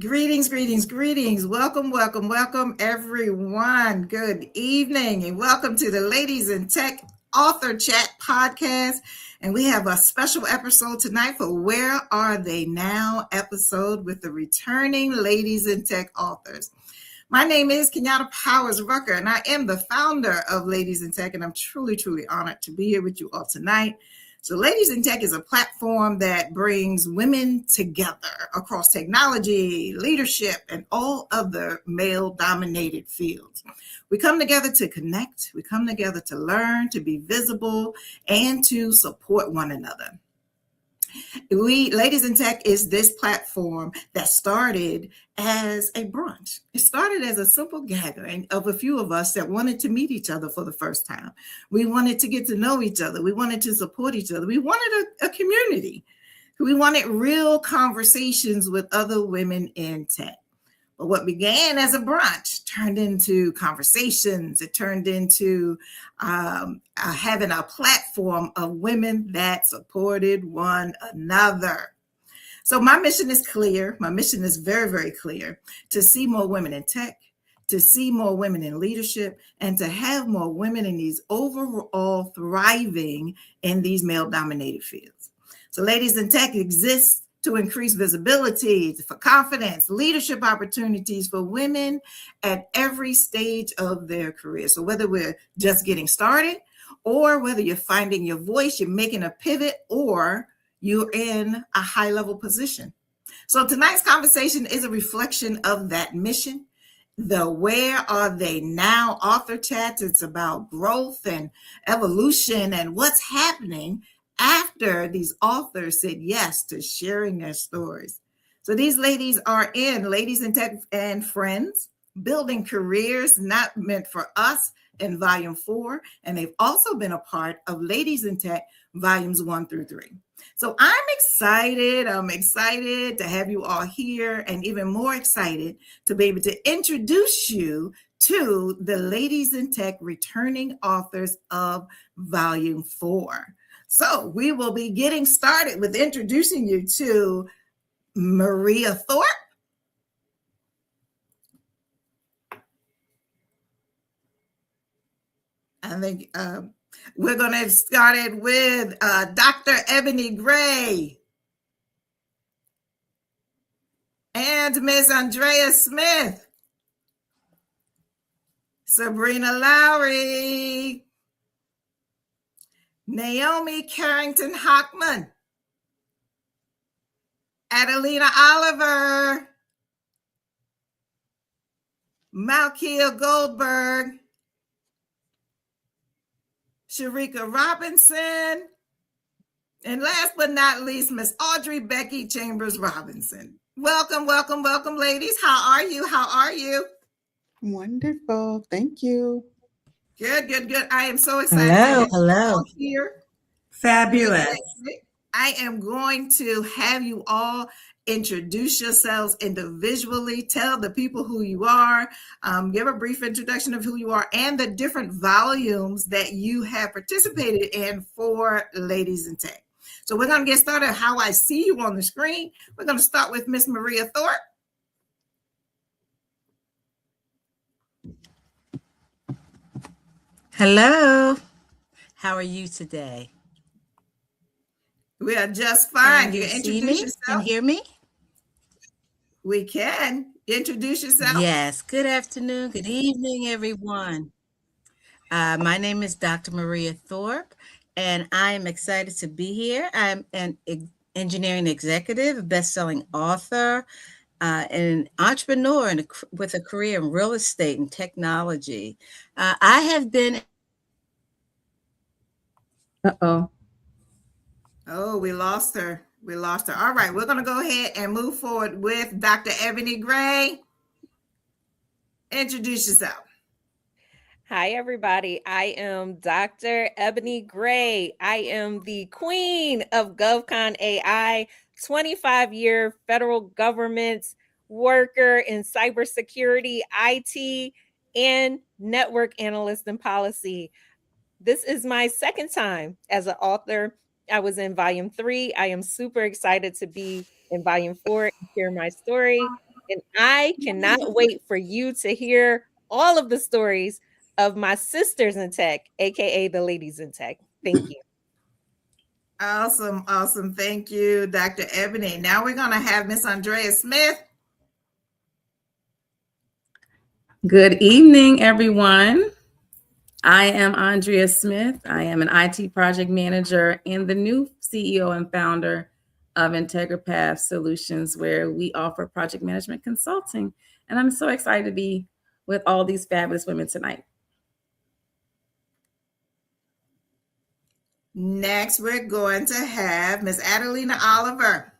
Greetings, greetings, greetings. Welcome, welcome, welcome, everyone. Good evening, and welcome to the Ladies in Tech Author Chat podcast. And we have a special episode tonight for Where Are They Now episode with the returning Ladies in Tech authors. My name is Kenyatta Powers-Rucker, and I am the founder of Ladies in Tech, and I'm truly, truly honored to be here with you all tonight. So Ladies in Tech is a platform that brings women together across technology, leadership, and all other male-dominated fields. We come together to connect, we come together to learn, to be visible, and to support one another. Ladies in Tech is this platform that started as a brunch. It started as a simple gathering of a few of us that wanted to meet each other for the first time. We wanted to get to know each other. We wanted to support each other. We wanted a community. We wanted real conversations with other women in tech. But what began as a brunch turned into conversations. It turned into having a platform of women that supported one another. So my mission is clear. My mission is very, very clear: to see more women in tech, to see more women in leadership, and to have more women in these overall thriving in these male-dominated fields. So Ladies in Tech exists to increase visibility, for confidence, leadership opportunities for women at every stage of their career. So whether we're just getting started, or whether you're finding your voice, you're making a pivot, or you're in a high-level position. So tonight's conversation is a reflection of that mission. The Where Are They Now author chat. It's about growth and evolution and what's happening after these authors said yes to sharing their stories. So these ladies are in Ladies in Tech and Friends, Building Careers Not Meant for Us in Volume 4. And they've also been a part of Ladies in Tech Volumes 1 through 3. So I'm excited. I'm excited to have you all here, and even more excited to be able to introduce you to the Ladies in Tech returning authors of Volume 4. So we will be getting started with introducing you to Maria Thorpe. I think we're going to get started with Dr. Ebony Gray and Ms. Andrea Smith, Sabrina Lowry, Naomi Carrington Hockman, Adelina Oliver, Malkia Goldberg, Sharika Robinson, and last but not least, Miss Audrey Becky Chambers Robinson. Welcome, welcome, welcome, ladies. How are you? How are you? Wonderful. Thank you. Good, good, good. I am so excited Hello, to have you all hello. here. Fabulous. I am going to have you all introduce yourselves individually, tell the people who you are, give a brief introduction of who you are and the different volumes that you have participated in for Ladies in Tech. So we're going to get started how I see you on the screen. We're going to start with Miss Maria Thorpe. Hello. How are you today? We are just fine. Can You you can see introduce me? yourself. Can hear me? We can. Introduce yourself. Yes. Good afternoon. Good evening, everyone. My name is Dr. Maria Thorpe, and I am excited to be here. I'm an engineering executive, a best-selling author, and an entrepreneur with a career in real estate and technology. I have been. Uh-oh. Oh, we lost her. We lost her. All right, we're going to go ahead and move forward with Dr. Ebony Gray. Introduce yourself. Hi, everybody. I am Dr. Ebony Gray. I am the queen of GovCon AI, 25-year federal government worker in cybersecurity, IT, and network analyst and policy. This is my second time as an author. I was in Volume 3. I am super excited to be in Volume 4 and share my story. And I cannot wait for you to hear all of the stories of my sisters in tech, aka the ladies in tech. Thank you. Awesome, awesome. Thank you, Dr. Ebony. Now we're going to have Miss Andrea Smith. Good evening, everyone. I am Andrea Smith. I am an IT project manager and the new CEO and founder of IntegraPath Solutions, where we offer project management consulting. And I'm so excited to be with all these fabulous women tonight. Next, we're going to have Miss Adelina Oliver.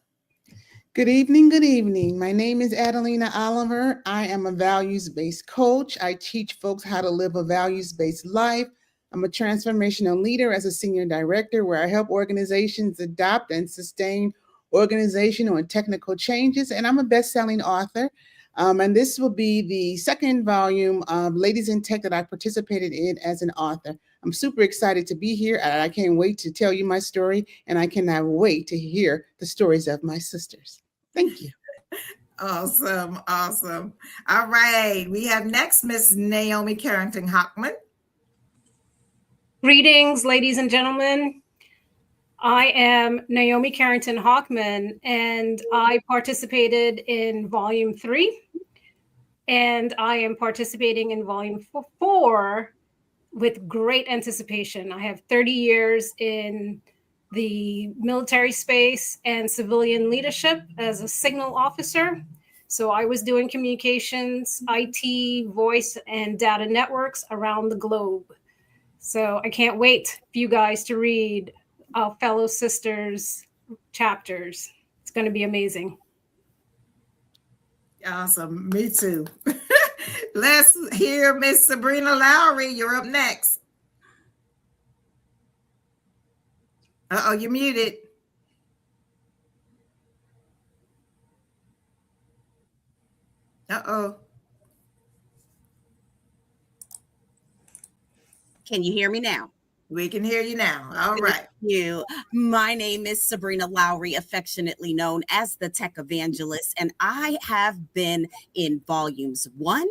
Good evening. Good evening. My name is Adelina Oliver. I am a values-based coach. I teach folks how to live a values-based life. I'm a transformational leader as a senior director, where I help organizations adopt and sustain organizational and technical changes. And I'm a best-selling author. And this will be the second volume of Ladies in Tech that I participated in as an author. I'm super excited to be here. I can't wait to tell you my story, and I cannot wait to hear the stories of my sisters. Thank you. Awesome, awesome. All right, we have next Miss Naomi Carrington-Hockman. Greetings, ladies and gentlemen. I am Naomi Carrington-Hockman, and I participated in Volume 3, and I am participating in Volume 4 with great anticipation. I have 30 years in the military space and civilian leadership as a signal officer. So I was doing communications, IT, voice, and data networks around the globe. So I can't wait for you guys to read our fellow sisters' chapters. It's going to be amazing. Awesome. Me too. Let's hear Miss Sabrina Lowry. You're up next. Uh-oh, you're muted. Uh-oh. Can you hear me now? We can hear you now. All right. Thank you. My name is Sabrina Lowry, affectionately known as the Tech Evangelist, and I have been in volumes 1,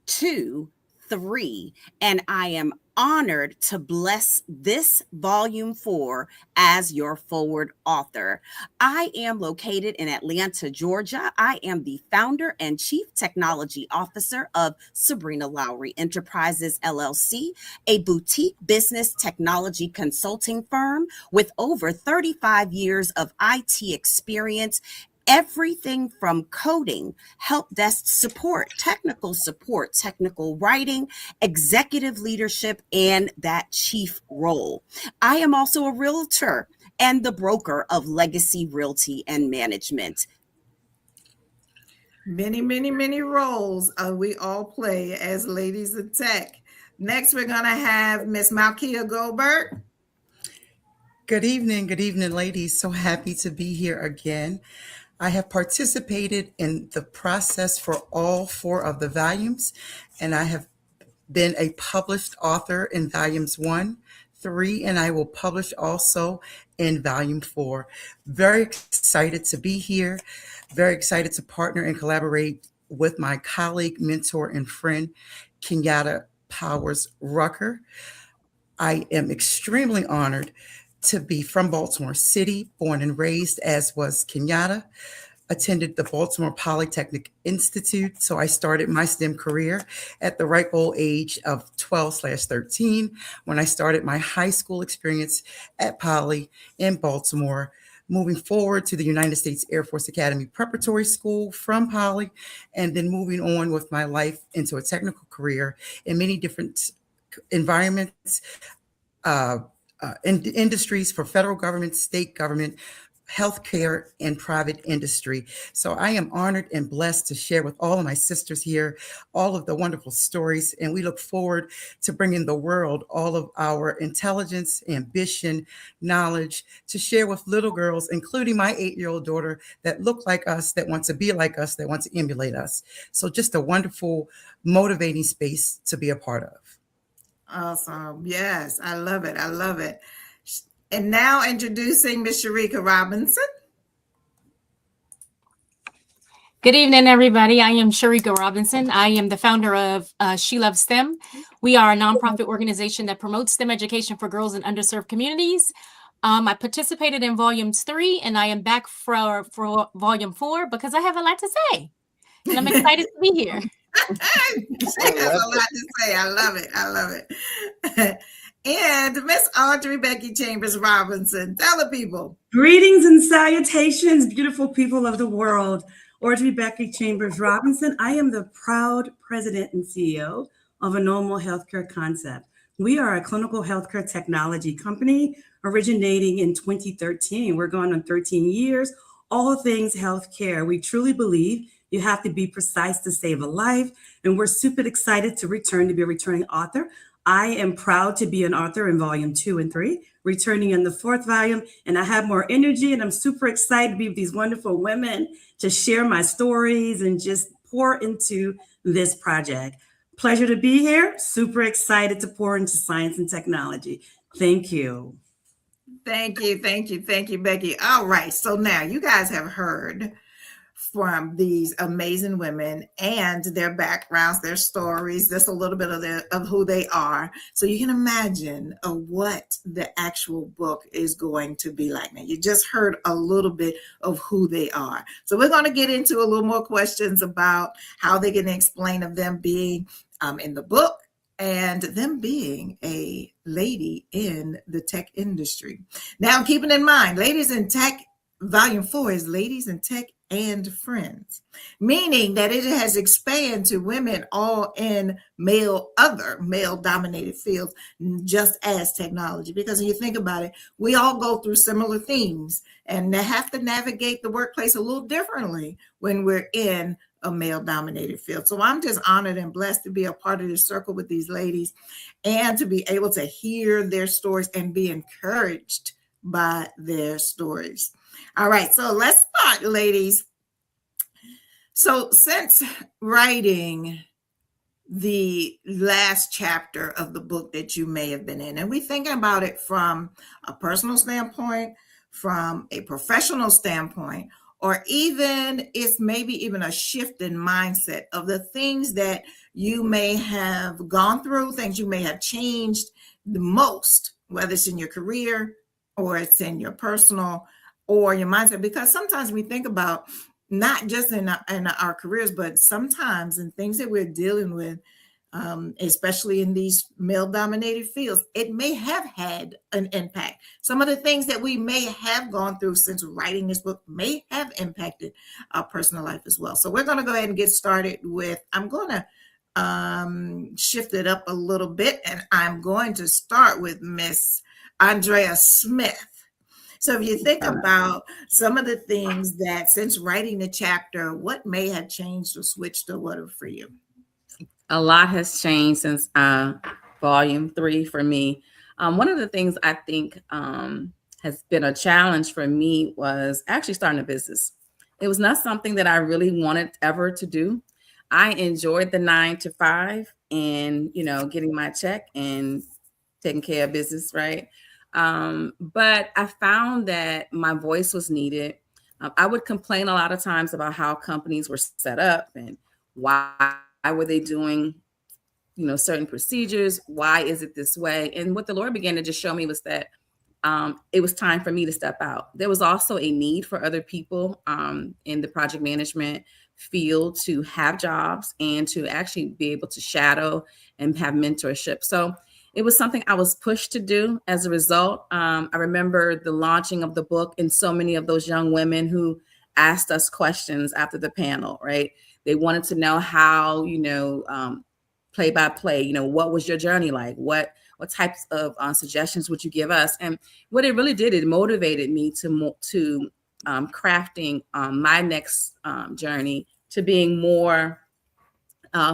2, 3, and I am honored to bless this volume 4 as your forward author. I am located in Atlanta, Georgia. I am the founder and chief technology officer of Sabrina Lowry Enterprises, LLC, a boutique business technology consulting firm with over 35 years of IT experience. Everything from coding, help desk support, technical writing, executive leadership, and that chief role. I am also a realtor and the broker of Legacy Realty and Management. Many, many, many roles we all play as ladies of tech. Next, we're going to have Miss Malkia Goldberg. Good evening, ladies. So happy to be here again. I have participated in the process for all 4 of the volumes, and I have been a published author in volumes 1, 3, and I will publish also in volume 4. Very excited to be here. Very excited to partner and collaborate with my colleague, mentor, and friend, Kenyatta Powers-Rucker. I am extremely honored to be from Baltimore City, born and raised, as was Kenyatta. Attended the Baltimore Polytechnic Institute, so I started my STEM career at the ripe old age of 12/13 when I started my high school experience at Poly in Baltimore, moving forward to the United States Air Force Academy Preparatory School from Poly, and then moving on with my life into a technical career in many different environments, industries for federal government, state government, healthcare, and private industry. So I am honored and blessed to share with all of my sisters here all of the wonderful stories, and we look forward to bringing the world all of our intelligence, ambition, knowledge to share with little girls, including my 8-year-old daughter, that look like us, that want to be like us, that want to emulate us. So just a wonderful, motivating space to be a part of. Awesome. Yes, I love it. I love it. And now introducing Miss Sharika Robinson. Good evening, everybody. I am Sharika Robinson. I am the founder of She Loves STEM. We are a nonprofit organization that promotes STEM education for girls in underserved communities. I participated in volumes 3, and I am back for volume 4 because I have a lot to say, and I'm excited to be here. She has a lot to say. I love it. I love it. And Miss Audrey Becky Chambers Robinson, tell the people. Greetings and salutations, beautiful people of the world. Audrey Becky Chambers Robinson. I am the proud president and CEO of Normal Healthcare Concept. We are a clinical healthcare technology company originating in 2013. We're going on 13 years, all things healthcare. We truly believe you have to be precise to save a life, and we're super excited to be a returning author. I am proud to be an author in volume 2 and 3, returning in the 4th volume, and I have more energy, and I'm super excited to be with these wonderful women to share my stories and just pour into this project. Pleasure to be here. Super excited to pour into science and technology. Thank you. Thank you, Becky. All right, so now you guys have heard from these amazing women and their backgrounds, their stories, just a little bit of who they are. So you can imagine what the actual book is going to be like. Now, you just heard a little bit of who they are. So we're going to get into a little more questions about how they can explain of them being in the book and them being a lady in the tech industry. Now, keeping in mind, Ladies in Tech, Volume 4 is Ladies in Tech and Friends, meaning that it has expanded to women all in male-dominated fields, just as technology. Because when you think about it, we all go through similar themes and have to navigate the workplace a little differently when we're in a male-dominated field. So I'm just honored and blessed to be a part of this circle with these ladies and to be able to hear their stories and be encouraged by their stories. All right, so let's start, ladies. So since writing the last chapter of the book that you may have been in, and we're thinking about it from a personal standpoint, from a professional standpoint, or even it's maybe even a shift in mindset of the things that you may have gone through, things you may have changed the most, whether it's in your career or it's in your personal or your mindset. Because sometimes we think about not just in our careers, but sometimes in things that we're dealing with, especially in these male-dominated fields, it may have had an impact. Some of the things that we may have gone through since writing this book may have impacted our personal life as well. So we're going to go ahead and get started with, I'm going to shift it up a little bit, and I'm going to start with Miss Andrea Smith. So if you think about some of the things that since writing the chapter, what may have changed or switched or whatever for you? A lot has changed since volume 3 for me. One of the things I think has been a challenge for me was actually starting a business. It was not something that I really wanted ever to do. I enjoyed the 9 to 5 and, getting my check and taking care of business, right? But I found that my voice was needed. I would complain a lot of times about how companies were set up and why were they doing, certain procedures? Why is it this way? And what the Lord began to just show me was that it was time for me to step out. There was also a need for other people in the project management field to have jobs and to actually be able to shadow and have mentorship. So it was something I was pushed to do as a result. I remember the launching of the book and so many of those young women who asked us questions after the panel, right? They wanted to know how, play by play, what was your journey like? What types of suggestions would you give us? And what it really did, it motivated me to crafting my next journey to being more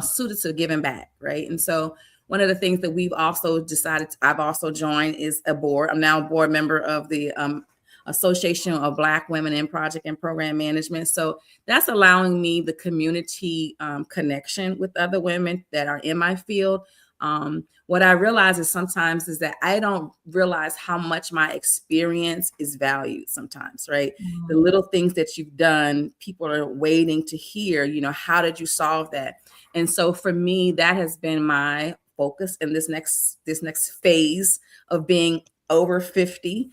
suited to giving back, right? And so one of the things that we've also decided, I've also joined is a board. I'm now a board member of the Association of Black Women in Project and Program Management. So that's allowing me the community connection with other women that are in my field, What I realize is sometimes is that I don't realize how much my experience is valued sometimes, right? The little things that you've done, people are waiting to hear, how did you solve that? And so for me, that has been my focus in this next phase of being over 50,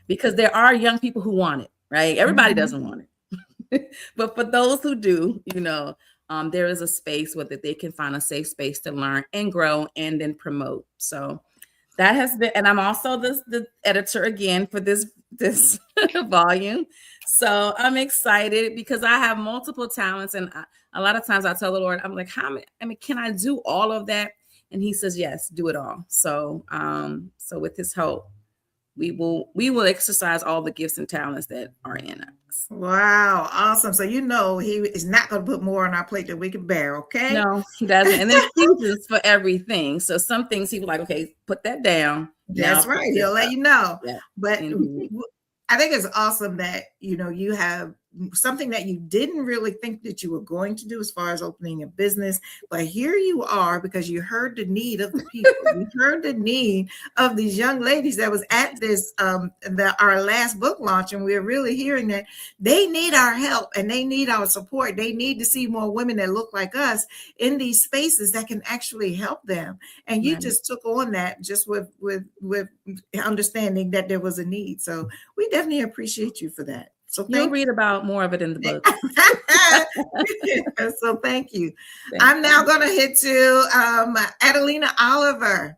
because there are young people who want it, right? Everybody doesn't want it. But for those who do, there is a space where that they can find a safe space to learn and grow and then promote. So that has been, and I'm also the editor again for this volume. So I'm excited because I have multiple talents, and a lot of times I tell the Lord, I'm like, can I do all of that? And He says, yes, do it all. So, so with His help, we will exercise all the gifts and talents that are in us. Wow, awesome. So He is not going to put more on our plate than we can bear, okay? No, He doesn't. And there's seasons for everything. So some things He was like, okay, put that down. That's right. He'll let you know. Yeah. But I think it's awesome that, you have something that you didn't really think that you were going to do as far as opening a business, but here you are because you heard the need of the people. You heard the need of these young ladies that was at this our last book launch, and we're really hearing that they need our help and they need our support. They need to see more women that look like us in these spaces that can actually help them. And you just took on that just with understanding that there was a need. So we definitely appreciate you for that. So you'll read about more of it in the book. So thank you. I'm now going to hit to Adelina Oliver.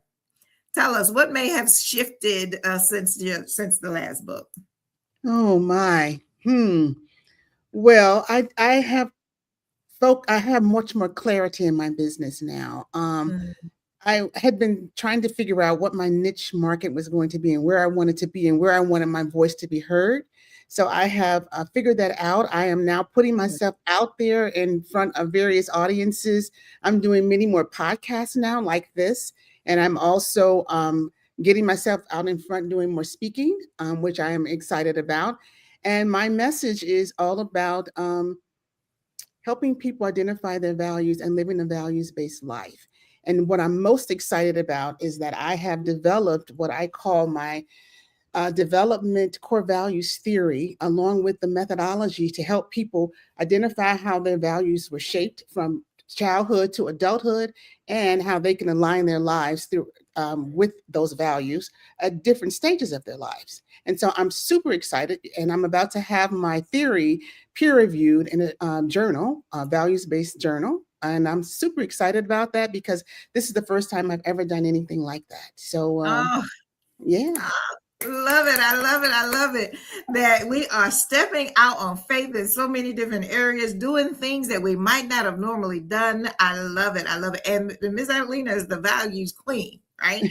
Tell us what may have shifted since the last book. Oh my. Well, I have much more clarity in my business now. I had been trying to figure out what my niche market was going to be and where I wanted to be and where I wanted my voice to be heard. So I have figured that out. I am now putting myself out there in front of various audiences. I'm doing many more podcasts now like this. And I'm also getting myself out in front doing more speaking, which I am excited about. And my message is all about helping people identify their values and living a values-based life. And what I'm most excited about is that I have developed what I call my development core values theory, along with the methodology to help people identify how their values were shaped from childhood to adulthood and how they can align their lives through with those values at different stages of their lives. And so I'm super excited, and I'm about to have my theory peer-reviewed in a journal, a values-based journal. And I'm super excited about that because this is the first time I've ever done anything like that. So, yeah. Love it. I love it. I love it that we are stepping out on faith in so many different areas, doing things that we might not have normally done. I love it. I love it. And Ms. Adelina is the values queen, right?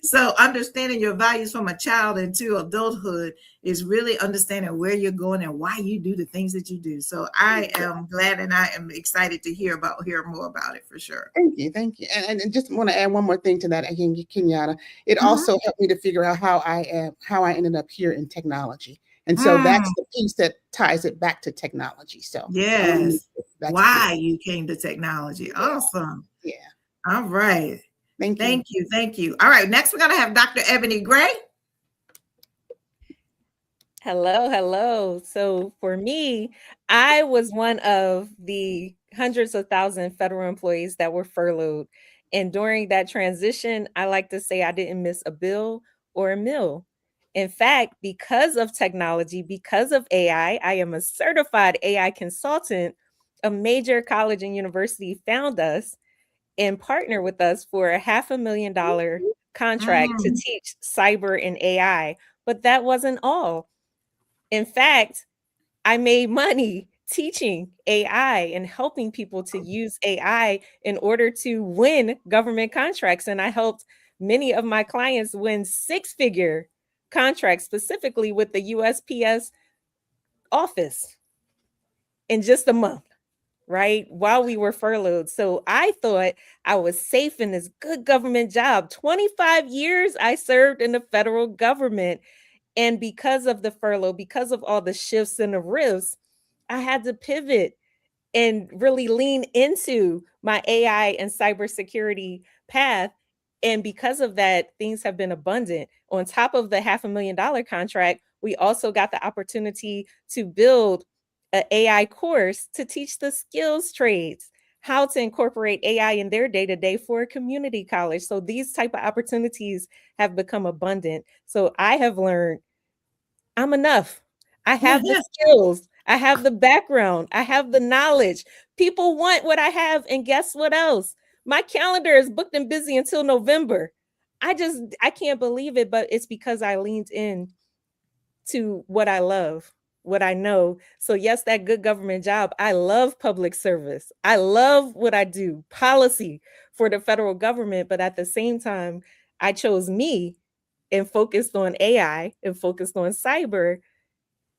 So understanding your values from a child into adulthood is really understanding where you're going and why you do the things that you do. So I am glad and I am excited to hear more about it for sure. Thank you. Thank you. And just want to add one more thing to that, again, Kenyatta. It also helped me to figure out how I ended up here in technology. And so that's the piece that ties it back to technology. So yes, why you came to technology. Awesome. Yeah. All right. Thank you. Thank you. All right. Next, we're going to have Dr. Ebony Gray. Hello. So for me, I was one of the hundreds of thousands federal employees that were furloughed. And during that transition, I like to say I didn't miss a bill or a meal. In fact, because of technology, because of AI, I am a certified AI consultant. A major college and university found us and partner with us for a $500,000 contract to teach cyber and AI. But that wasn't all. In fact, I made money teaching AI and helping people to use AI in order to win government contracts. And I helped many of my clients win six-figure contracts, specifically with the USPS office in just a month. Right? While we were furloughed. So I thought I was safe in this good government job. 25 years I served in the federal government. And because of the furlough, because of all the shifts and the rifts, I had to pivot and really lean into my AI and cybersecurity path. And because of that, things have been abundant. On top of the $500,000 contract, we also got the opportunity to build an AI course to teach the skills trades, how to incorporate AI in their day-to-day for a community college. So these type of opportunities have become abundant. So I have learned I'm enough. I have the skills. I have the background. I have the knowledge. People want what I have. And guess what else? My calendar is booked and busy until November. I can't believe it, but it's because I leaned in to what I love, what I know. So yes, that good government job. I love public service. I love what I do, policy for the federal government. But at the same time, I chose me and focused on AI and focused on cyber.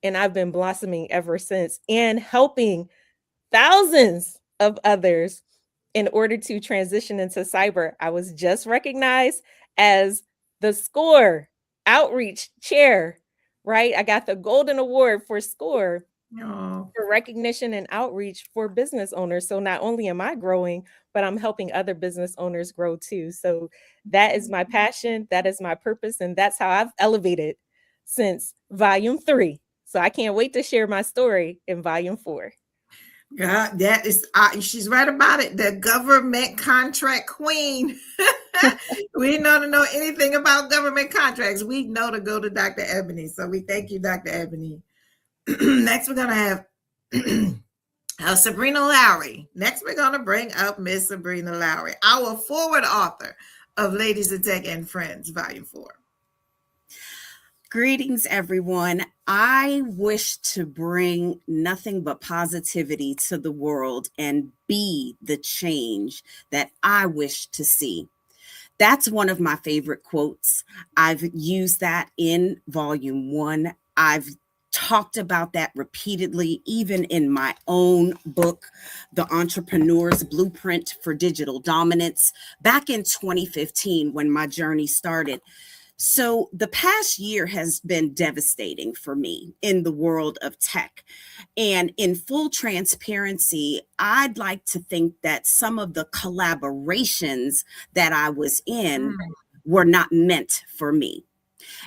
And I've been blossoming ever since and helping thousands of others in order to transition into cyber. I was just recognized as the SCORE outreach chair, right? I got the golden award for SCORE for recognition and outreach for business owners. So not only am I growing, but I'm helping other business owners grow too. So that is my passion, that is my purpose, and that's how I've elevated since volume 3. So I can't wait to share my story in volume 4. God, that is, she's right about it. The government contract queen. We know to know anything about government contracts. We know to go to Dr. Ebony. So we thank you, Dr. Ebony. Next, we're going to have Sabrina Lowry. Next, we're going to bring up Miss Sabrina Lowry, our forward author of Ladies in Tech and Friends, Volume 4. Greetings, everyone. I wish to bring nothing but positivity to the world and be the change that I wish to see. That's one of my favorite quotes. I've used that in Volume 1. I've talked about that repeatedly, even in my own book, The Entrepreneur's Blueprint for Digital Dominance, back in 2015 when my journey started. So the past year has been devastating for me in the world of tech. And in full transparency, I'd like to think that some of the collaborations that I was in were not meant for me.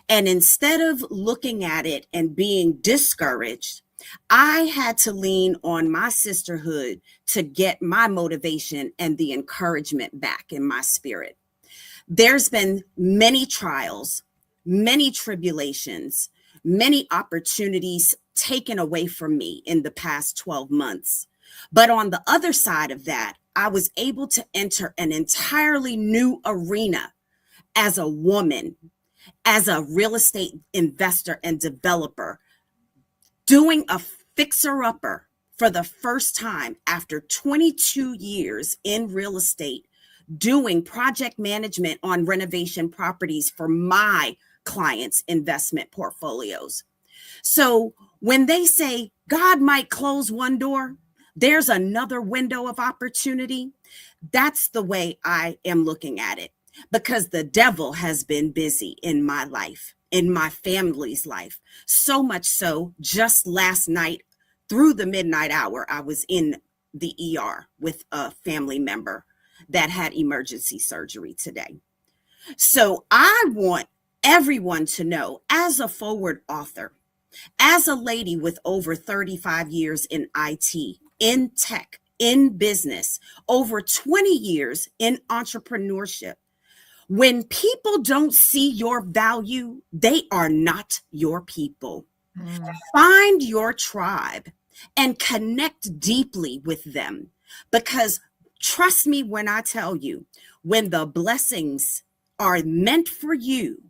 And instead of looking at it and being discouraged, I had to lean on my sisterhood to get my motivation and the encouragement back in my spirit. There's been many trials, many tribulations, many opportunities taken away from me in the past 12 months. But on the other side of that, I was able to enter an entirely new arena as a woman, as a real estate investor and developer, doing a fixer-upper for the first time after 22 years in real estate, doing project management on renovation properties for my clients' investment portfolios. So when they say God might close one door, there's another window of opportunity. That's the way I am looking at it, because the devil has been busy in my life, in my family's life. So much so, just last night through the midnight hour, I was in the ER with a family member that had emergency surgery today. So I want everyone to know, as a forward author, as a lady with over 35 years in IT, in tech, in business, over 20 years in entrepreneurship, when people don't see your value, they are not your people. Find your tribe and connect deeply with them, because trust me when I tell you, when the blessings are meant for you,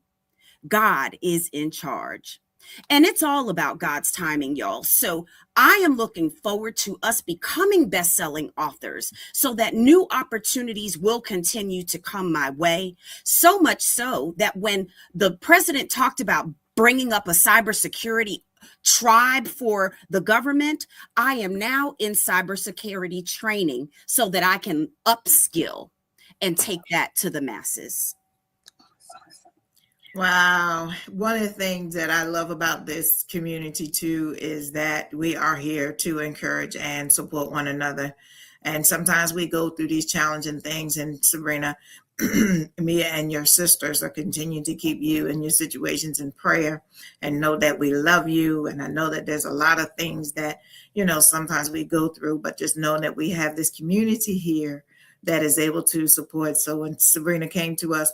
God is in charge. And it's all about God's timing, y'all. So I am looking forward to us becoming best-selling authors so that new opportunities will continue to come my way. So much so that when the president talked about bringing up a cybersecurity tribe for the government, I am now in cybersecurity training so that I can upskill and take that to the masses. Wow. One of the things that I love about this community too is that we are here to encourage and support one another. And sometimes we go through these challenging things, and Sabrina, Mia and your sisters are continuing to keep you and your situations in prayer and know that we love you. And I know that there's a lot of things that, sometimes we go through, but just know that we have this community here that is able to support. So when Sabrina came to us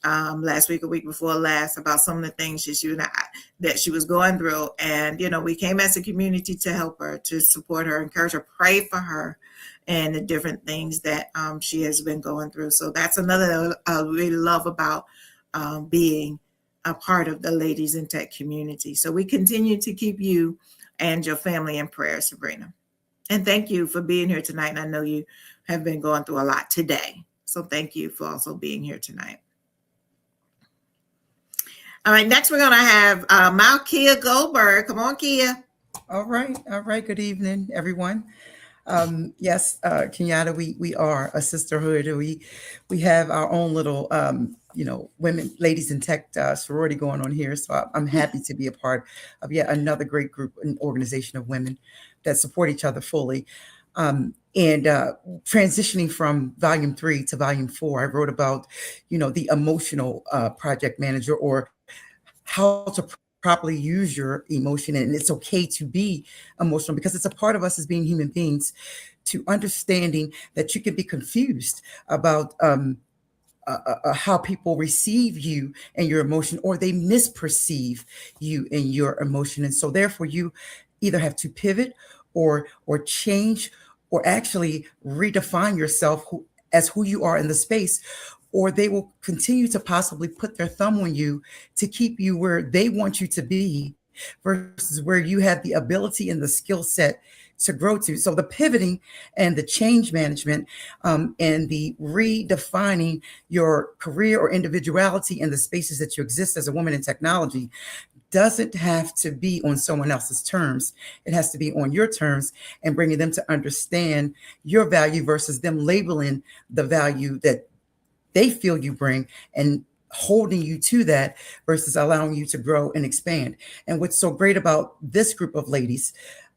last week, a week before last, about some of the things that she was going through. And, we came as a community to help her, to support her, encourage her, pray for her, and the different things that she has been going through. So that's another I really love about being a part of the Ladies in Tech community. So we continue to keep you and your family in prayer, Sabrina. And thank you for being here tonight. And I know you have been going through a lot today. So thank you for also being here tonight. All right, next we're going to have Malkia Goldberg. Come on, Kia. All right. Good evening, everyone. Yes, Kenyatta, we are a sisterhood. We have our own little, women, ladies in tech sorority going on here. So I'm happy to be a part of yet another great group and organization of women that support each other fully. And transitioning from volume 3 to volume 4, I wrote about, the emotional project manager, or how to properly use your emotion. And it's okay to be emotional because it's a part of us as being human beings, to understanding that you can be confused about how people receive you and your emotion, or they misperceive you and your emotion. And so therefore you either have to pivot or change, or actually redefine yourself as who you are in the space, or they will continue to possibly put their thumb on you to keep you where they want you to be versus where you have the ability and the skill set to grow to. So the pivoting and the change management and the redefining your career or individuality in the spaces that you exist as a woman in technology doesn't have to be on someone else's terms. It has to be on your terms, and bringing them to understand your value versus them labeling the value that they feel you bring and holding you to that versus allowing you to grow and expand. And what's so great about this group of ladies,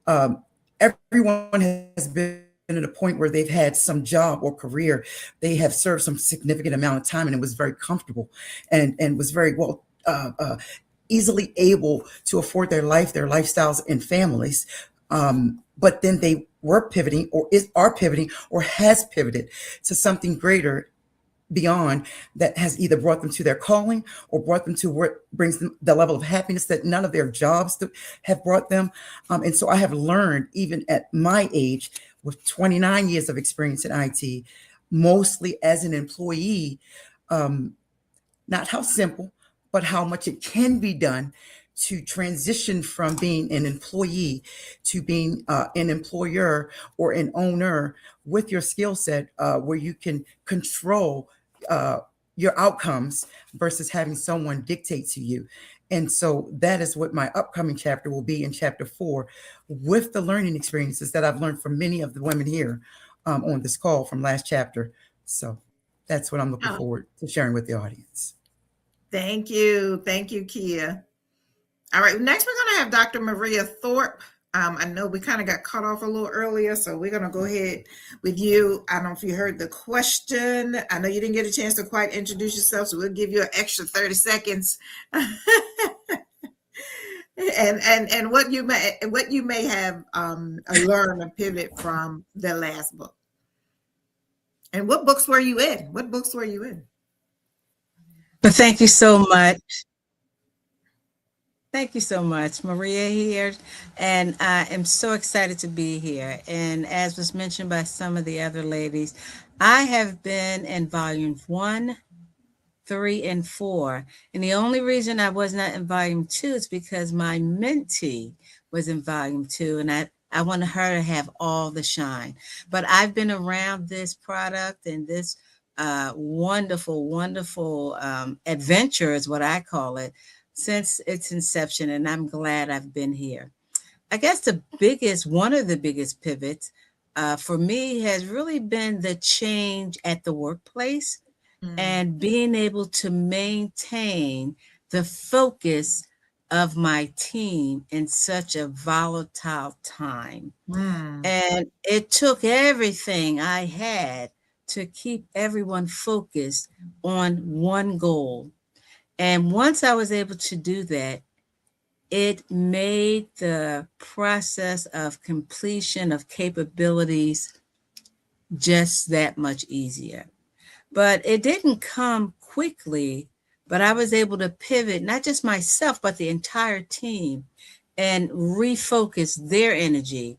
everyone has been at a point where they've had some job or career. They have served some significant amount of time, and it was very comfortable and was very well easily able to afford their lifestyles and families. But then they were pivoting, or are pivoting, or has pivoted to something greater beyond, that has either brought them to their calling or brought them to what brings them the level of happiness that none of their jobs have brought them. And so I have learned, even at my age, with 29 years of experience in IT, mostly as an employee, not how simple, but how much it can be done to transition from being an employee to being an employer or an owner with your skill set, where you can control your outcomes versus having someone dictate to you. And so that is what my upcoming chapter will be in chapter 4, with the learning experiences that I've learned from many of the women here on this call from last chapter. So that's what I'm looking forward to sharing with the audience. Thank you. Thank you, Kia. All right, next we're going to have Dr. Maria Thorpe. I know we kind of got cut off a little earlier, so we're going to go ahead with you. I don't know if you heard the question. I know you didn't get a chance to quite introduce yourself, so we'll give you an extra 30 seconds. and what you may have learned or pivot from the last book. And what books were you in? What books were you in? Well, thank you so much. Thank you so much, Maria here. And I am so excited to be here. And as was mentioned by some of the other ladies, I have been in volume 1, 3, and 4. And the only reason I was not in volume 2 is because my mentee was in volume 2. And I wanted her to have all the shine. But I've been around this product and this wonderful, wonderful adventure is what I call it, since its inception, and I'm glad I've been here. I guess one of the biggest pivots for me has really been the change at the workplace and being able to maintain the focus of my team in such a volatile time. And it took everything I had to keep everyone focused on one goal. And once I was able to do that, it made the process of completion of capabilities just that much easier. But it didn't come quickly, but I was able to pivot, not just myself, but the entire team, and refocus their energy.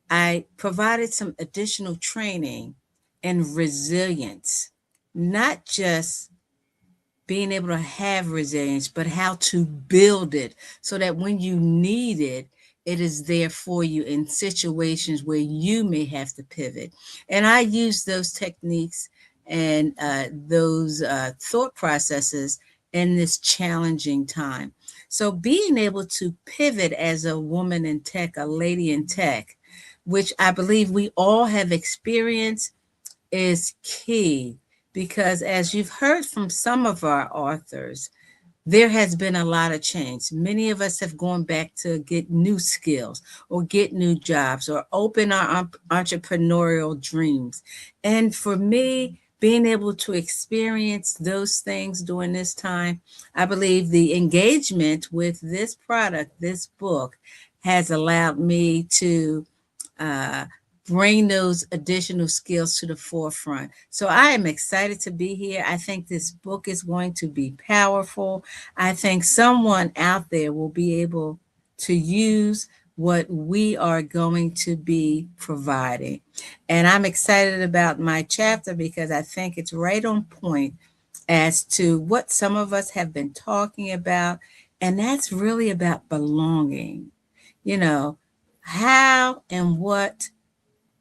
I provided some additional training and resilience, not just being able to have resilience, but how to build it so that when you need it, it is there for you in situations where you may have to pivot. And I use those techniques and those thought processes in this challenging time. So being able to pivot as a woman in tech, a lady in tech, which I believe we all have experienced, is key, because as you've heard from some of our authors, there has been a lot of change. Many of us have gone back to get new skills or get new jobs or open our entrepreneurial dreams. And for me, being able to experience those things during this time, I believe the engagement with this product, this book, has allowed me to bring those additional skills to the forefront. So I am excited to be here. I think this book is going to be powerful. I think someone out there will be able to use what we are going to be providing. And I'm excited about my chapter because I think it's right on point as to what some of us have been talking about. And that's really about belonging. You know, how and what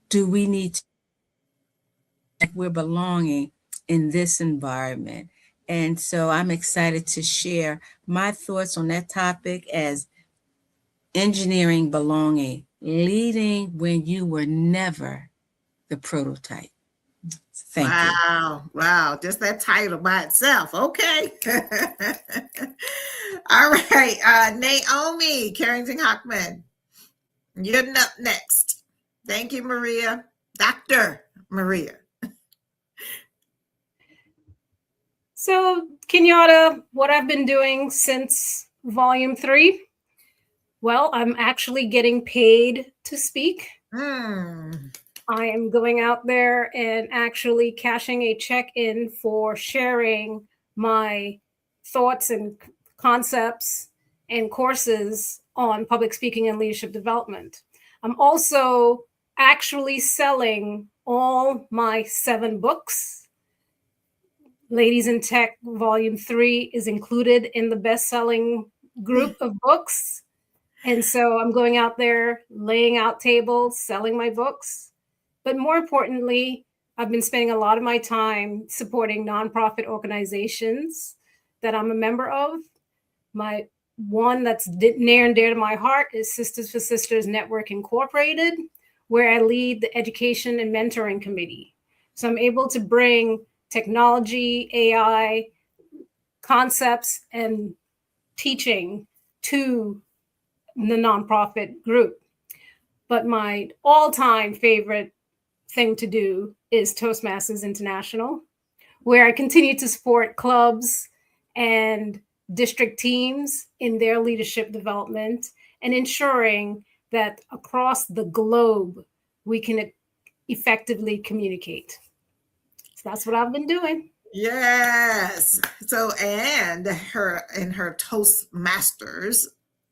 do we need to like we're belonging in this environment? And so I'm excited to share my thoughts on that topic as engineering belonging, leading when you were never the prototype. Thank you. Wow. Just that title by itself. Okay. All right. Naomi Carrington Hockman, you're up next. Thank you, Maria. Dr. Maria. So, Kenyatta, what I've been doing since volume 3, well, I'm actually getting paid to speak. I am going out there and actually cashing a check in for sharing my thoughts and concepts and courses on public speaking and leadership development. I'm also actually selling all my 7 books. Ladies in Tech Volume 3 is included in the best-selling group of books. And so I'm going out there, laying out tables, selling my books. But more importantly, I've been spending a lot of my time supporting nonprofit organizations that I'm a member of. My one that's near and dear to my heart is Sisters for Sisters Network Incorporated, where I lead the education and mentoring committee. So I'm able to bring technology, AI, concepts, and teaching to the nonprofit group. But my all-time favorite thing to do is Toastmasters International, where I continue to support clubs and district teams in their leadership development and ensuring that across the globe we can effectively communicate. So that's what I've been doing. Yes. So, and in her Toastmasters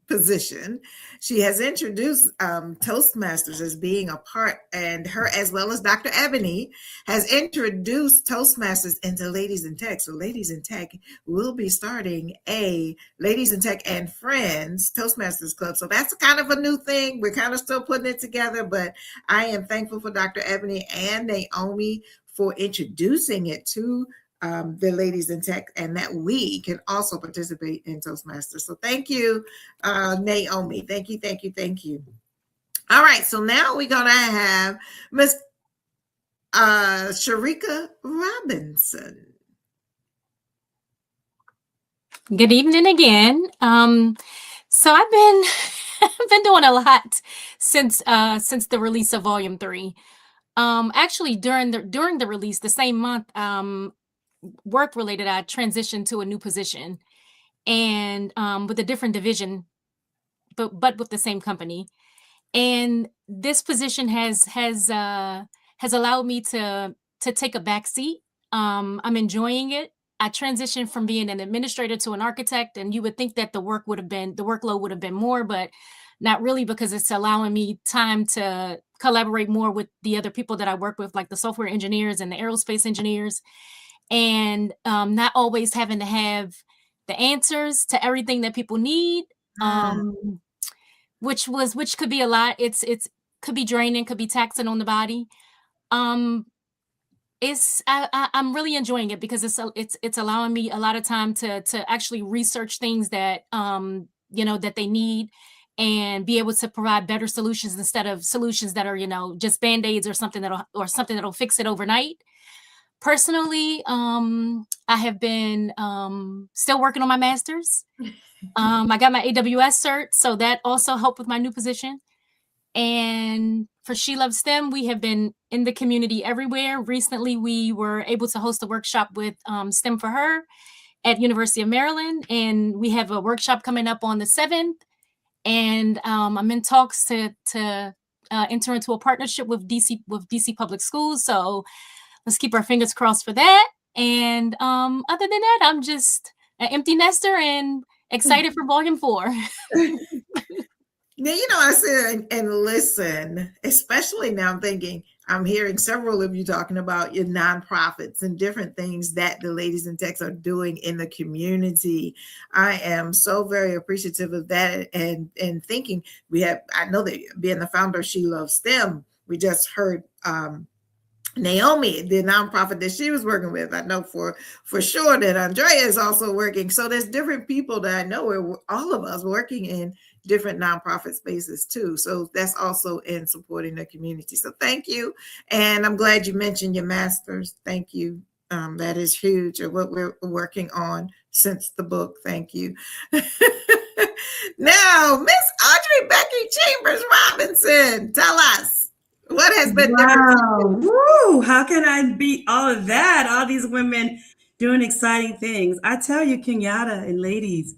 position, she has introduced Toastmasters as being a part, and her, as well as Dr. Ebony, has introduced Toastmasters into Ladies in Tech. So Ladies in Tech will be starting a Ladies in Tech and Friends Toastmasters Club. So that's kind of a new thing. We're kind of still putting it together, but I am thankful for Dr. Ebony and Naomi for introducing it to the Ladies in Tech, and that we can also participate in Toastmasters. So thank you, Naomi. Thank you. All right, so now we're going to have Miss Sharika Robinson. Good evening again. So I've been I've been doing a lot since the release of Volume 3. Actually, during the release, the same month, work related, I transitioned to a new position, and with a different division, but with the same company. And this position has allowed me to take a back seat. I'm enjoying it. I transitioned from being an administrator to an architect, and you would think that the workload would have been more, but not really, because it's allowing me time to collaborate more with the other people that I work with, like the software engineers and the aerospace engineers, and not always having to have the answers to everything that people need. Um, which could be a lot. It's could be draining, could be taxing on the body. Um, I'm really enjoying it because it's allowing me a lot of time to actually research things that that they need, and be able to provide better solutions instead of solutions that are just band-aids, or something that'll fix it overnight. Personally, I have been still working on my master's. I got my AWS cert, so that also helped with my new position. And for She Loves STEM, we have been in the community everywhere. Recently, we were able to host a workshop with STEM for Her at University of Maryland, and we have a workshop coming up on the 7th. And I'm in talks to enter into a partnership with DC Public Schools. So let's keep our fingers crossed for that. And other than that, I'm just an empty nester and excited for Volume 4. Now, I said, and listen, especially now I'm hearing several of you talking about your nonprofits and different things that the Ladies in Tech are doing in the community. I am so very appreciative of that, and thinking I know that being the founder of She Loves STEM, we just heard Naomi, the nonprofit that she was working with. I know for sure that Andrea is also working. So there's different people that I know are all of us working in different nonprofit spaces too. So that's also in supporting the community. So thank you. And I'm glad you mentioned your master's. Thank you. That is huge, of what we're working on since the book. Thank you. Now, Miss Audrey Becky Chambers Robinson, tell us, what has been different? Woo! How can I beat all of that? All these women doing exciting things. I tell you, Kenyatta and ladies,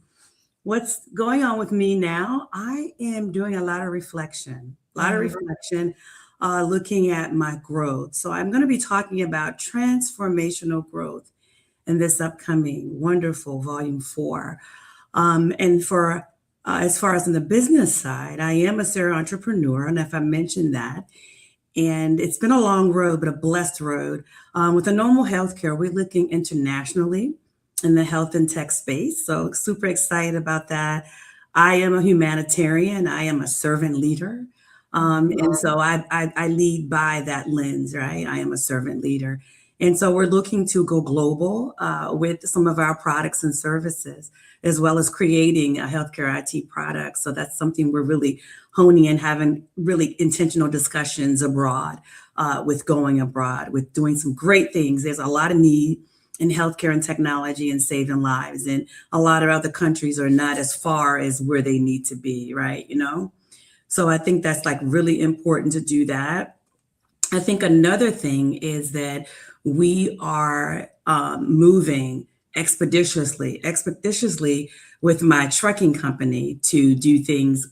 what's going on with me now? I am doing a lot of reflection, looking at my growth. So I'm going to be talking about transformational growth in this upcoming wonderful Volume 4. And for as far as in the business side, I am a serial entrepreneur, and if I mentioned that, and it's been a long road, but a blessed road. With the Normal Healthcare, we're looking internationally in the health and tech space. So super excited about that. I am a humanitarian. I am a servant leader. And so I lead by that lens, right? I am a servant leader. And so we're looking to go global with some of our products and services, as well as creating a healthcare IT product. So that's something we're really honing and having really intentional discussions abroad, with going abroad, with doing some great things. There's a lot of need in healthcare and technology and saving lives. And a lot of other countries are not as far as where they need to be, right? So I think that's like really important to do that. I think another thing is that we are moving expeditiously with my trucking company to do things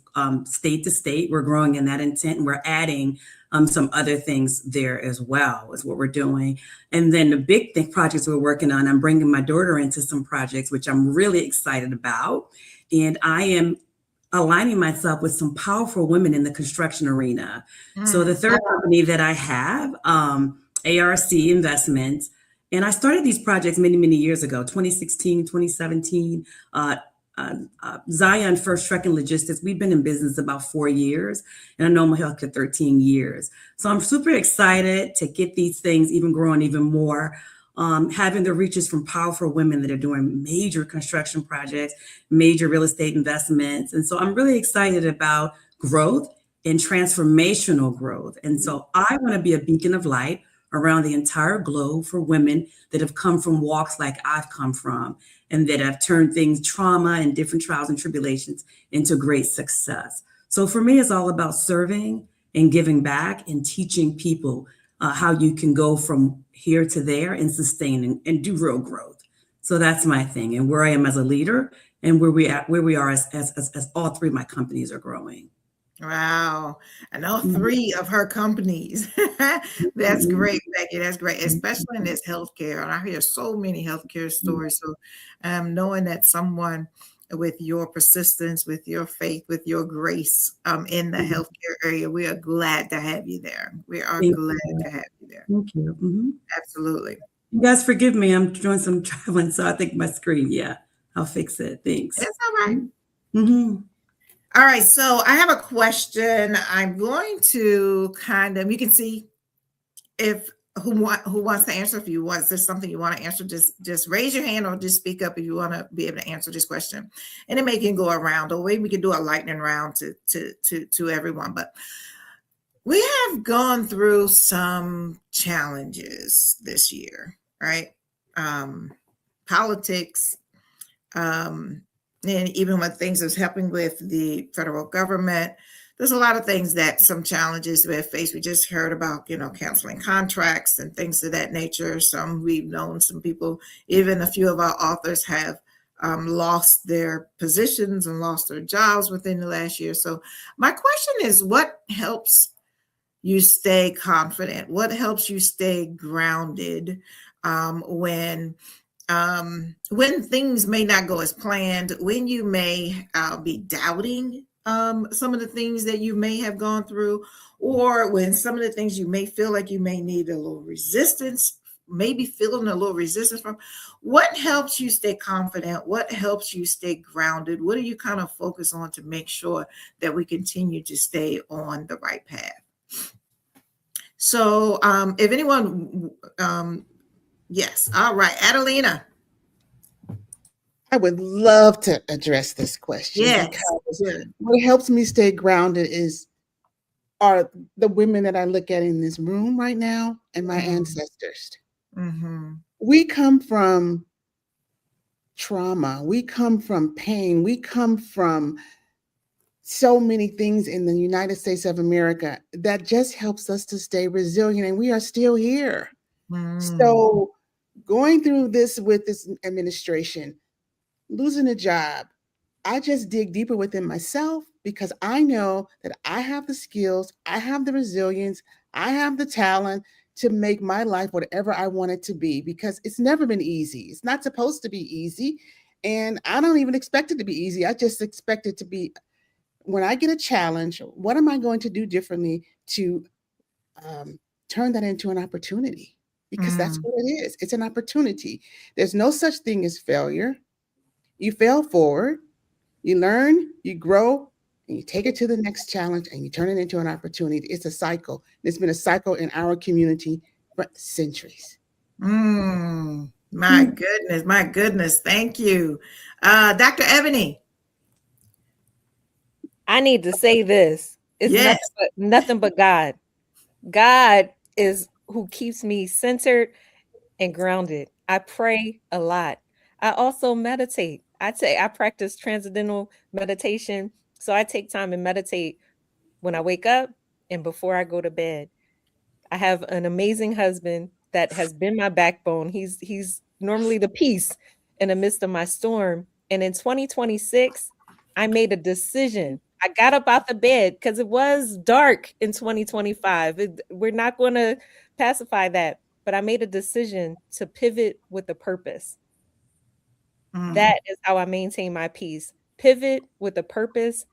state to state. We're growing in that intent, and we're adding some other things there as well, is what we're doing. And then the big projects we're working on, I'm bringing my daughter into some projects, which I'm really excited about. And I am aligning myself with some powerful women in the construction arena. So the third company that I have, ARC Investments, and I started these projects many, many years ago, 2016, 2017. Zion First Trucking Logistics, we've been in business about 4 years, and Normal Healthcare 13 years. So I'm super excited to get these things even growing even more, having the reaches from powerful women that are doing major construction projects, major real estate investments. And so I'm really excited about growth and transformational growth. And so I want to be a beacon of light around the entire globe for women that have come from walks like I've come from. and that have turned things, trauma and different trials and tribulations, into great success. So for me, it's all about serving and giving back and teaching people how you can go from here to there and sustain and do real growth. So that's my thing, and where I am as a leader, and where we are as all three of my companies are growing. Wow. And all three of her companies. That's great, Becky. That's great, especially in this healthcare. And I hear so many healthcare stories. So knowing that someone with your persistence, with your faith, with your grace in the healthcare area, we are glad to have you there. We are glad to have you there. Thank you. Absolutely. You guys forgive me. I'm doing some traveling, so I think my screen, I'll fix it. Thanks. That's all right. All right, so I have a question. I'm going to you can see if who wants to answer. If you want, there's something you want to answer, just raise your hand or just speak up if you want to be able to answer this question. And then we can go around, or maybe we can do a lightning round to everyone. But we have gone through some challenges this year, right? Politics, and even when things is happening with the federal government, there's a lot of things some challenges we have faced. We just heard about, canceling contracts and things of that nature. We've known some people, even a few of our authors have lost their positions and lost their jobs within the last year. So my question is, what helps you stay confident? What helps you stay grounded when things may not go as planned, when you may be doubting some of the things that you may have gone through, or when some of the things you may feel like you may need a little resistance, maybe feeling a little resistance from? What helps you stay confident? What helps you stay grounded? What do you kind of focus on to make sure that we continue to stay on the right path? So if anyone, yes. All right. Adelina. I would love to address this question. Yes. Because what helps me stay grounded are the women that I look at in this room right now and my ancestors. We come from trauma. We come from pain. We come from so many things in the United States of America that just helps us to stay resilient, and we are still here. So going through this with this administration, losing a job, I just dig deeper within myself, because I know that I have the skills, I have the resilience, I have the talent to make my life whatever I want it to be, because it's never been easy. It's not supposed to be easy. And I don't even expect it to be easy. I just expect it to be, when I get a challenge, what am I going to do differently to turn that into an opportunity? Because that's what it is. It's an opportunity. There's no such thing as failure. You fail forward, you learn, you grow, and you take it to the next challenge and you turn it into an opportunity. It's a cycle. It's been a cycle in our community for centuries. My goodness. Thank you. Dr. Ebony. I need to say this. It's Yes. nothing but God. God is who keeps me centered and grounded. I pray a lot. I also meditate. I practice transcendental meditation. So I take time and meditate when I wake up and before I go to bed. I have an amazing husband that has been my backbone. He's normally the peace in the midst of my storm. And in 2026, I made a decision. I got up out the bed because it was dark in 2025. We're not going to pacify that, but I made a decision to pivot with a purpose. That is how I maintain my peace. Pivot with a purpose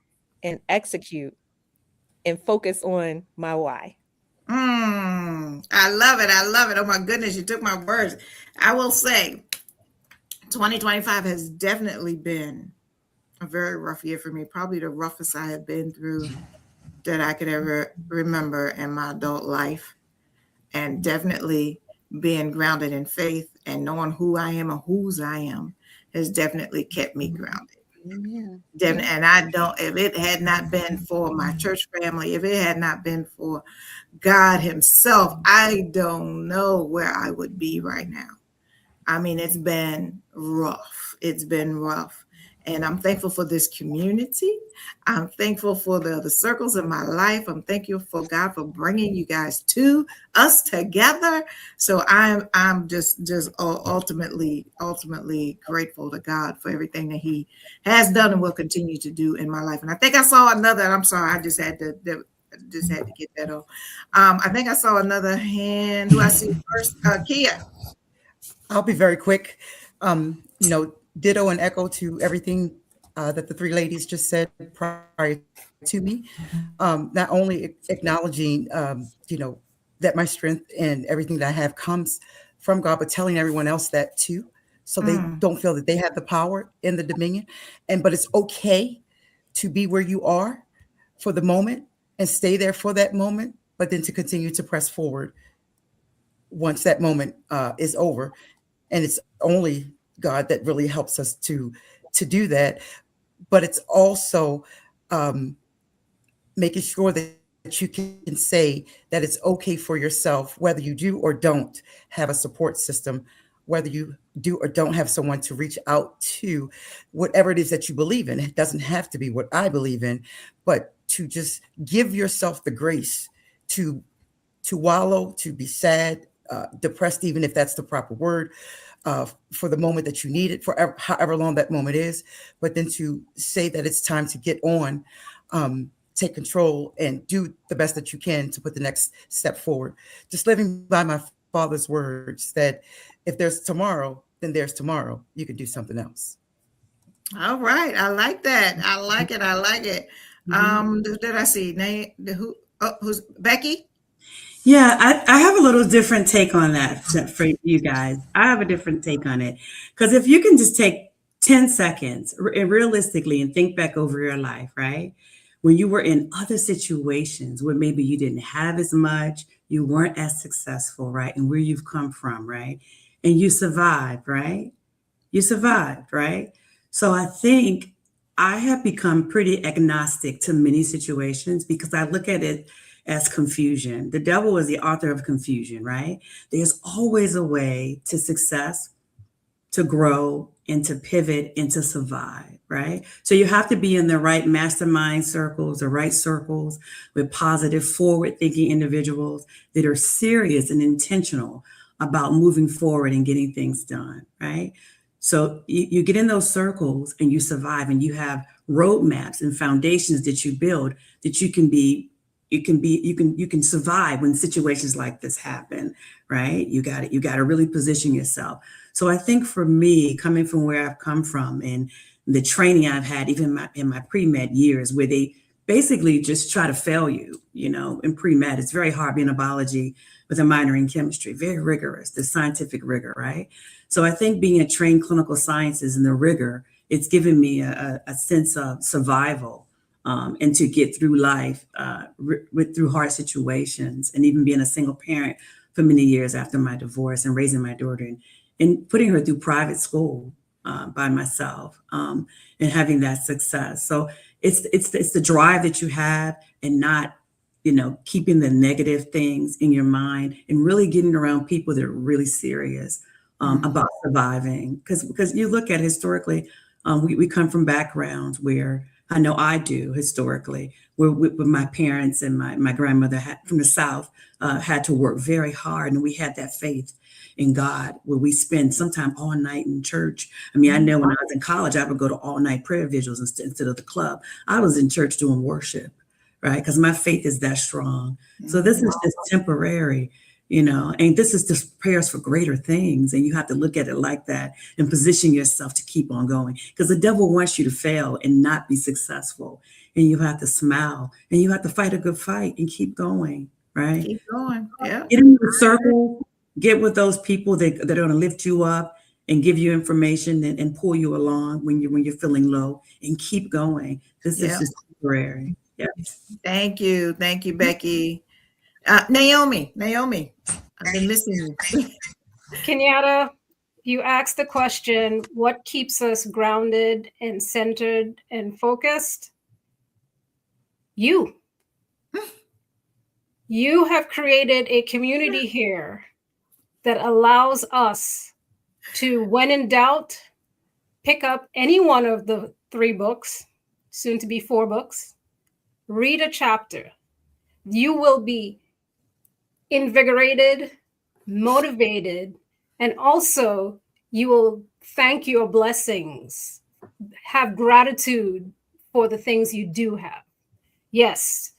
and execute and focus on my why. I love it. I love it. Oh my goodness, you took my words. I will say 2025 has definitely been a very rough year for me, probably the roughest I have been through that I could ever remember in my adult life. And definitely being grounded in faith and knowing who I am and whose I am has definitely kept me grounded. And I don't, if it had not been for my church family, if it had not been for God himself, I don't know where I would be right now. I mean, it's been rough. It's been rough. And I'm thankful for this community. I'm thankful for the circles in my life. I'm thankful for God for bringing you guys to us together. So I'm just ultimately grateful to God for everything that He has done and will continue to do in my life. And I think I saw another. I'm sorry, I just had to get that on. I think I saw another hand. Who I see first? Kia. I'll be very quick. Ditto and echo to everything that the three ladies just said prior to me. Not only acknowledging, that my strength and everything that I have comes from God, but telling everyone else that too, so they don't feel that they have the power in the dominion. But it's okay to be where you are for the moment and stay there for that moment, but then to continue to press forward once that moment is over. And it's only God that really helps us to do that. But it's also making sure that you can say that it's okay for yourself, whether you do or don't have a support system, whether you do or don't have someone to reach out to, whatever it is that you believe in. It doesn't have to be what I believe in, but to just give yourself the grace to wallow, to be sad, depressed, even if that's the proper word, for the moment that you need it, for however long that moment is, but then to say that it's time to get on, take control, and do the best that you can to put the next step forward. Just living by my father's words that if there's tomorrow, then there's tomorrow. You can do something else. All right. I like that. I like it. I like it. Did I see? Who's Becky? Yeah, I have a little different take on that for you guys. I have a different take on it. Because if you can just take 10 seconds realistically and think back over your life, right? When you were in other situations where maybe you didn't have as much, you weren't as successful, right? And where you've come from, right? And you survived, right? You survived, right? So I think I have become pretty agnostic to many situations because I look at it as confusion. The devil is the author of confusion, right? There's always a way to success, to grow, and to pivot and to survive, right? So you have to be in the right mastermind circles, the right circles with positive, forward-thinking individuals that are serious and intentional about moving forward and getting things done, right? So you get in those circles and you survive, and you have roadmaps and foundations that you build that you can survive when situations like this happen, right? You got to really position yourself. So I think for me, coming from where I've come from and the training I've had, even in my pre-med years, where they basically just try to fail you, in pre-med, it's very hard being a biology with a minor in chemistry, very rigorous, the scientific rigor, right? So I think being a trained clinical sciences and the rigor, it's given me a sense of survival. And to get through life through hard situations, and even being a single parent for many years after my divorce and raising my daughter and putting her through private school by myself and having that success. So it's the drive that you have, and not, keeping the negative things in your mind, and really getting around people that are really serious about surviving. Because you look at historically, we come from backgrounds where, I know I do historically, where my parents and my grandmother from the South had to work very hard, and we had that faith in God where we spend sometime all night in church. I mean, I know when I was in college, I would go to all night prayer vigils instead of the club. I was in church doing worship, right? Because my faith is that strong. So this is just temporary, and this is just prayers for greater things. And you have to look at it like that and position yourself to keep on going, because the devil wants you to fail and not be successful. And you have to smile, and you have to fight a good fight and keep going, right? Keep going. Yeah. Get in the circle, get with those people that are going to lift you up and give you information and pull you along when you're feeling low, and keep going. This is just temporary. Yeah. Thank you, Becky. Naomi, I've been missing you. Kenyatta, you asked the question, what keeps us grounded and centered and focused? You. You have created a community here that allows us to, when in doubt, pick up any one of the 3 books, soon to be 4 books, read a chapter. You will be invigorated, motivated, and also you will thank your blessings, have gratitude for the things you do have. Yes,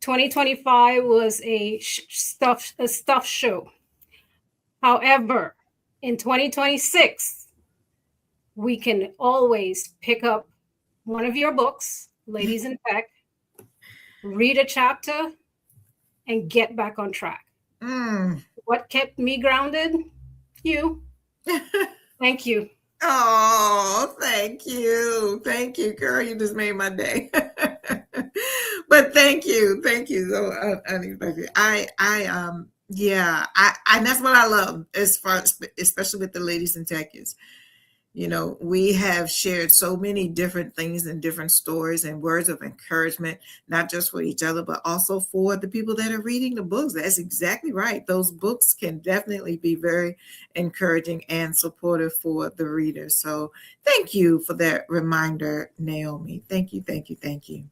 2025 was a stuff show. However, in 2026, we can always pick up one of your books, Ladies in Tech, read a chapter, and get back on track. What kept me grounded? You. Thank you. Oh, thank you. Thank you, girl. You just made my day. But thank you. Thank you. So unexpected. And that's what I love as far, especially with the ladies in tech is, you know, we have shared so many different things and different stories and words of encouragement, not just for each other, but also for the people that are reading the books. That's exactly right. Those books can definitely be very encouraging and supportive for the reader. So thank you for that reminder, Naomi. Thank you, thank you, thank you.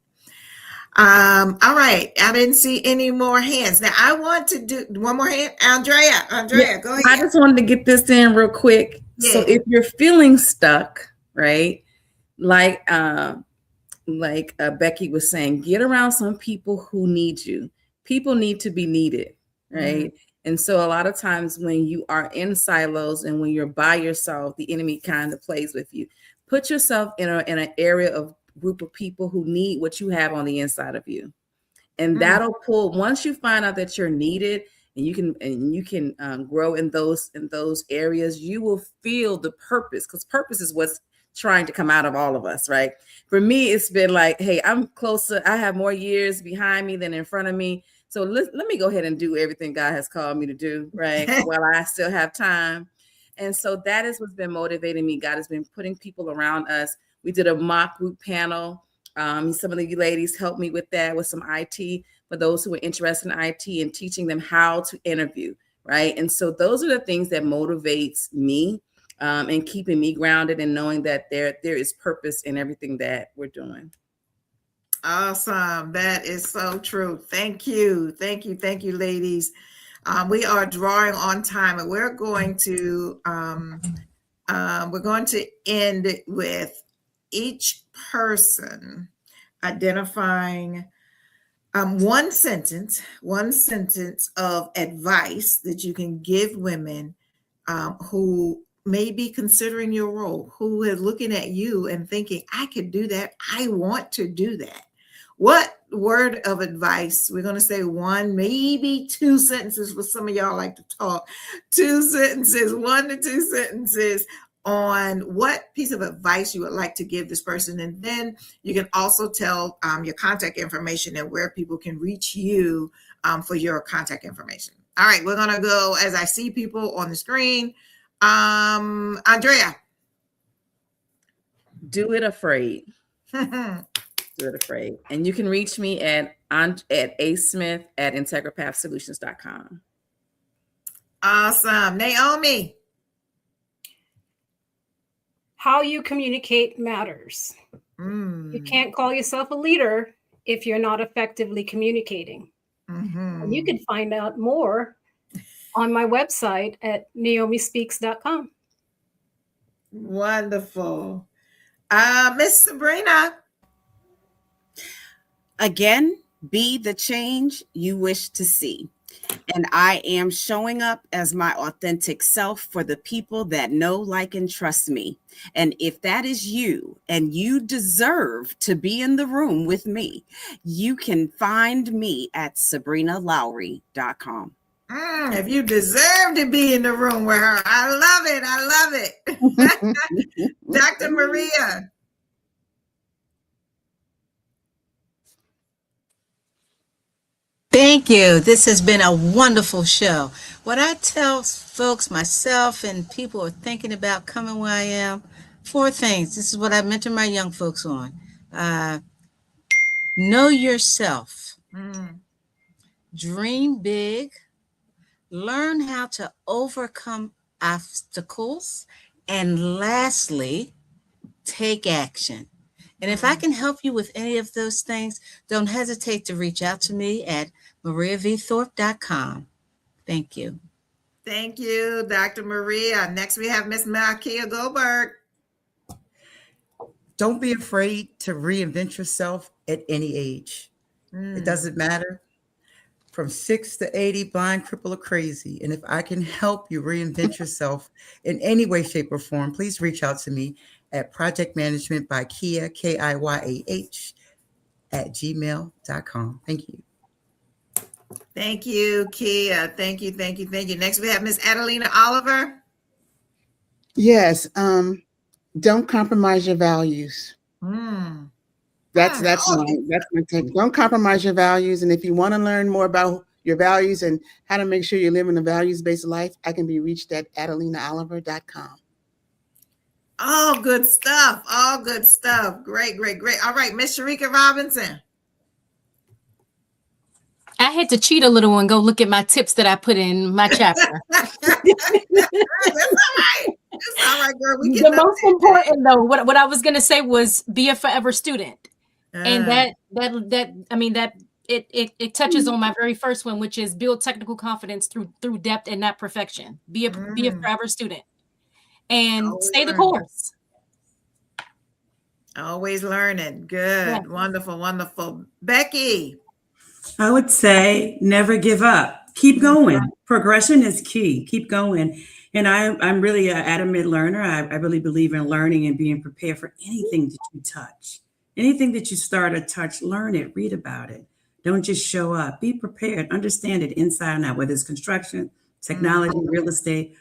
All right. I didn't see any more hands. Now I want to do one more hand. Andrea, go ahead. I just wanted to get this in real quick. Yeah. So if you're feeling stuck, right? Like Becky was saying, get around some people who need you. People need to be needed, right? And so a lot of times when you are in silos and when you're by yourself, the enemy kind of plays with you. Put yourself in an area of group of people who need what you have on the inside of you. And that'll pull, once you find out that you're needed and you can grow in those areas, you will feel the purpose, because purpose is what's trying to come out of all of us, right? For me, it's been like, hey, I'm closer. I have more years behind me than in front of me. So let me go ahead and do everything God has called me to do, right? While I still have time. And so that is what's been motivating me. God has been putting people around us. We did a mock group panel. Some of you ladies helped me with that, with some IT for those who are interested in IT and teaching them how to interview, right? And so those are the things that motivates me and keeping me grounded and knowing that there is purpose in everything that we're doing. Awesome. That is so true. Thank you. Thank you. Thank you, ladies. We are drawing on time, and we're going to end with each person identifying one sentence of advice that you can give women who may be considering your role, who are looking at you and thinking, I could do that. I want to do that. What word of advice? We're going to say one, maybe 2 sentences for some of y'all like to talk. 2 sentences, 1 to 2 sentences on what piece of advice you would like to give this person. And then you can also tell your contact information and where people can reach you for your contact information. All right, we're going to go as I see people on the screen. Andrea. Do it afraid. Do it afraid. And you can reach me at asmith@integrapathsolutions.com. Awesome. Naomi. How you communicate matters. You can't call yourself a leader if you're not effectively communicating. And you can find out more on my website at naomispeaks.com. Wonderful. Miss Sabrina. Again, be the change you wish to see. And I am showing up as my authentic self for the people that know, like, and trust me. And if that is you and you deserve to be in the room with me, you can find me at sabrinalowry.com. If you deserve to be in the room with her, I love it. I love it. Dr. Maria. Thank you. This has been a wonderful show. What I tell folks, myself, and people are thinking about coming where I am, 4 things. This is what I mentor my young folks on. Know yourself. Dream big. Learn how to overcome obstacles, and lastly, take action. And if I can help you with any of those things, don't hesitate to reach out to me at mariavthorpe.com. Thank you. Thank you, Dr. Maria. Next, we have Miss Malkia Goldberg. Don't be afraid to reinvent yourself at any age. It doesn't matter. From 6 to 80, blind, cripple, or crazy. And if I can help you reinvent yourself in any way, shape, or form, please reach out to me at Project Management by Kia, KIYAH, @gmail.com. Thank you. Thank you, Kia. Thank you. Next, we have Miss Adelina Oliver. Yes. Don't compromise your values. That's my take. Don't compromise your values. And if you want to learn more about your values and how to make sure you're living a values-based life, I can be reached at adelinaoliver.com. All good stuff. Great. All right, Miss Sharika Robinson. I had to cheat a little and go look at my tips that I put in my chapter. That's all right. It's all right, girl. The most important, though, what I was going to say was be a forever student. And it touches on my very first one, which is build technical confidence through depth and not perfection. Be a forever student and always stay the course. Always learning. Good. Yeah. Wonderful. Becky. I would say never give up. Keep going. Progression is key. Keep going. And I'm really an adamant learner. I really believe in learning and being prepared for anything that you touch. Anything that you start or touch, learn it, read about it. Don't just show up. Be prepared. Understand it inside and out, whether it's construction, technology, real estate.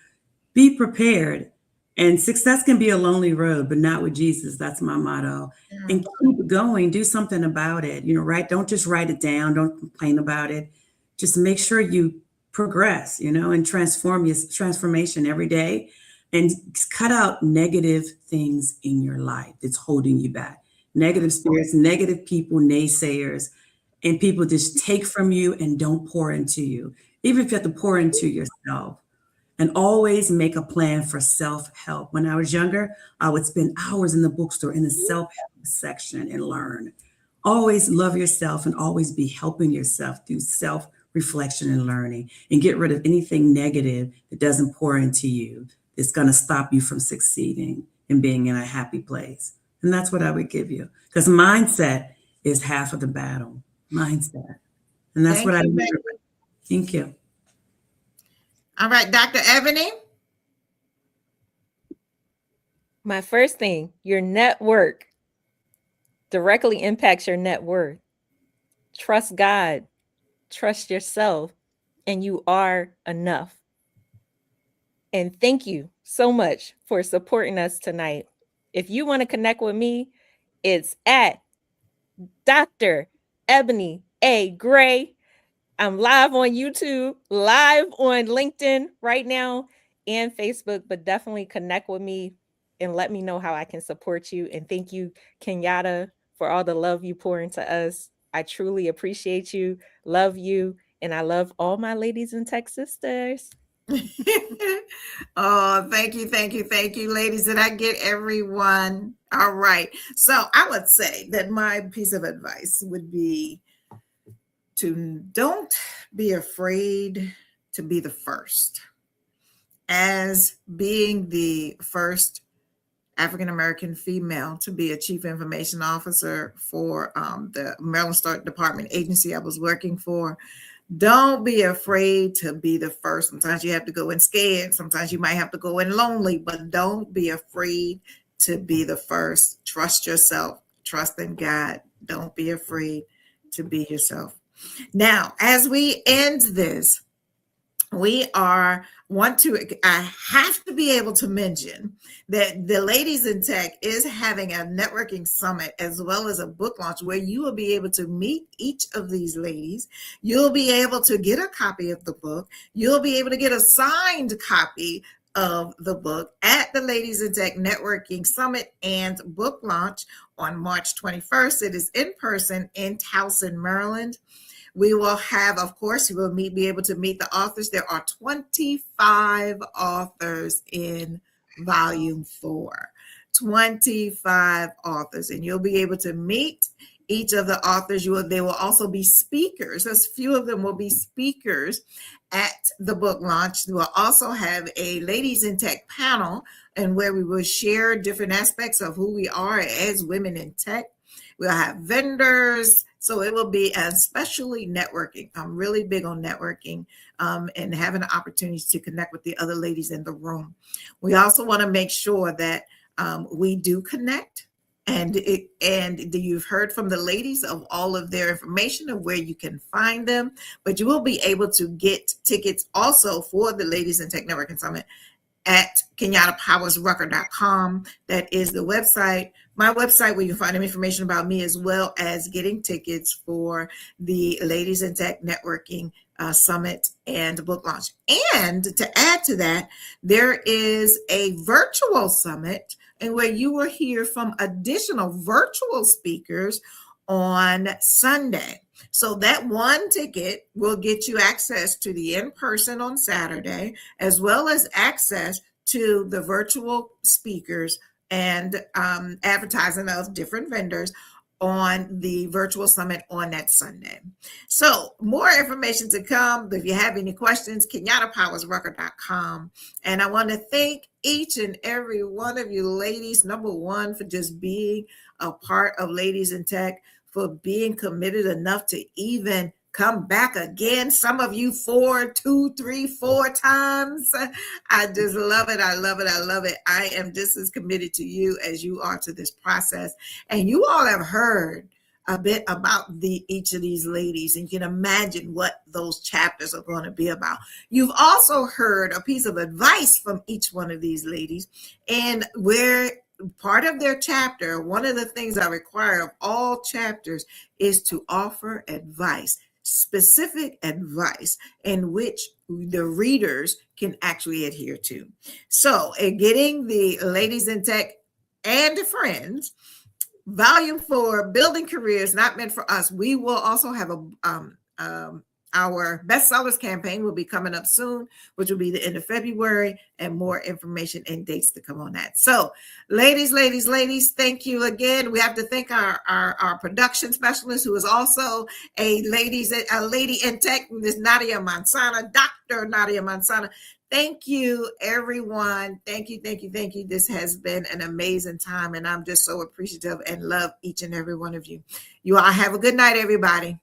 Be prepared. And success can be a lonely road, but not with Jesus. That's my motto. And keep going. Do something about it. Right? Don't just write it down. Don't complain about it. Just make sure you progress, and transformation every day, and cut out negative things in your life that's holding you back. Negative spirits, negative people, naysayers, and people just take from you and don't pour into you. Even if you have to pour into yourself, and always make a plan for self-help. When I was younger, I would spend hours in the bookstore in the self-help section and learn. Always love yourself and always be helping yourself through self-reflection and learning, and get rid of anything negative that doesn't pour into you, that's going to stop you from succeeding and being in a happy place. And that's what I would give you, because mindset is half of the battle. Mindset. And that's what I would. Thank you. All right, Dr. Ebony. My first thing, your network directly impacts your net worth. Trust God, trust yourself, and you are enough. And thank you so much for supporting us tonight. If you want to connect with me, it's at Dr. Ebony A. Gray. I'm live on YouTube, live on LinkedIn right now, and Facebook, but definitely connect with me and let me know how I can support you. And thank you, Kenyatta, for all the love you pour into us. I truly appreciate you, love you, and I love all my ladies and tech sisters. Oh, thank you, ladies. Did I get everyone? All right. So I would say that my piece of advice would be to don't be afraid to be the first. As being the first African-American female to be a chief information officer for the Maryland State Department agency I was working for, don't be afraid to be the first. Sometimes you have to go in scared. Sometimes you might have to go in lonely, but don't be afraid to be the first. Trust yourself. Trust in God. Don't be afraid to be yourself. Now, as we end this, I have to be able to mention that the Ladies in Tech is having a networking summit as well as a book launch where you will be able to meet each of these ladies. You'll be able to get a copy of the book. You'll be able to get a signed copy of the book at the Ladies in Tech Networking Summit and book launch on March 21st. It is in person in Towson, Maryland. We will have, of course, you will be able to meet the authors. There are 25 authors in volume 4. 25 authors, and you'll be able to meet each of the authors. They will also be speakers. A few of them will be speakers at the book launch. We will also have a Ladies in Tech panel, and where we will share different aspects of who we are as women in tech. We'll have vendors, so it will be especially networking. I'm really big on networking and having the opportunities to connect with the other ladies in the room. We also want to make sure that we do connect, and you've heard from the ladies of all of their information of where you can find them, but you will be able to get tickets also for the Ladies in Tech Networking Summit at KenyattaPowersRucker.com. That is the website, my website, where you find information about me, as well as getting tickets for the Ladies in Tech Networking Summit and book launch. And to add to that, there is a virtual summit, and where you will hear from additional virtual speakers on Sunday. So that one ticket will get you access to the in-person on Saturday, as well as access to the virtual speakers and advertising of different vendors on the virtual summit on that Sunday. So more information to come. If you have any questions, KenyattaPowersRucker.com. And I want to thank each and every one of you ladies, number one, for just being a part of Ladies in Tech, for being committed enough to even come back again. Some of you 4, 2, 3, 4 times. I just love it. I love it. I love it. I am just as committed to you as you are to this process. And you all have heard a bit about each of these ladies, and you can imagine what those chapters are going to be about. You've also heard a piece of advice from each one of these ladies, and where part of their chapter, one of the things I require of all chapters is to offer advice, specific advice, in which the readers can actually adhere to. So, getting the Ladies in Tech and Friends, Volume 4, Building Careers Not Meant for Us. We will also have our bestsellers campaign will be coming up soon, which will be the end of February, and more information and dates to come on that. So, ladies, thank you again. We have to thank our production specialist, who is also a lady in tech, Ms. Nadia Mansana, Dr. Nadia Mansana. Thank you, everyone. Thank you. This has been an amazing time, and I'm just so appreciative and love each and every one of you. You all have a good night, everybody.